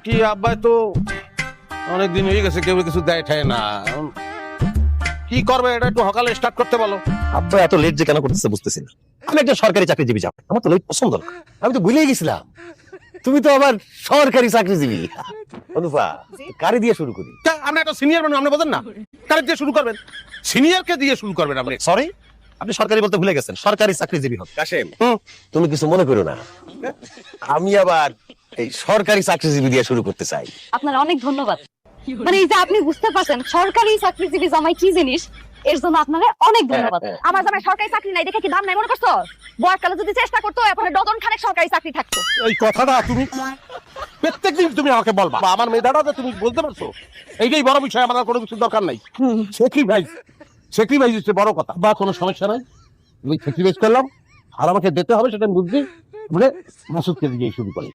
কি আব্বা তো অনেকদিন হয়ে গেছে, কেউ কিছু দেয় ঠায় না। কি করবে এটা একটু সকালে স্টার্ট করতে বলো। আব্বা এত লেট যে কেন করতেছে বুঝতেছি না। আমি একটা সরকারি চাকরিজীবী যাব, আমার তো লেট পছন্দ না। আমি তো ভুলেই গেছিলাম তুমি তো আবার সরকারি চাকরিজীবী। অনুপা, কারি দিয়ে শুরু করি। আমরা একটা সিনিয়র মানুষ, আপনি বোঝেন না? কারে দিয়ে শুরু করবেন? সিনিয়রকে দিয়ে শুরু করবেন আপনি। সরি, আপনি সরকারি বলতে ভুলে গেছেন, সরকারি চাকরিজীবী হবে। কাশেম, তুমি কিছু মনে করো না, আমি আবার এই সরকারি চাকরিজীবী দিয়ে শুরু করতে চাই। আপনার অনেক ধন্যবাদ। মানে এই যে আপনি বুঝতে পারছেন সরকারি চাকরিজীবী জামাই কি জিনিস, এর জন্য আপনাকে অনেক ধন্যবাদ। আমার জামাই সরকারি চাকরি নাই দেখে কি দাম নাই মনে করছো? বয়সকালে যদি চেষ্টা করতো এখন ডজন খানেক সরকারি চাকরি থাকতো। এই কথাটা তুমি প্রত্যেকদিন তুমি আমাকে বলবা। আমার মেধাটা যে তুমি বলতে পারছো, এইটাই বড় বিষয়। আমার আর কোনো কিছু দরকার নাই। স্যাক্রিফাইস হচ্ছে বড় কথা। বা কোনো সমস্যা নাই, আমি স্যাক্রিফাইস করলাম, আর আমাকে দিতে হবে সেটা আমি বুঝছি বলে মাসুদকে দিয়ে শুরু করি।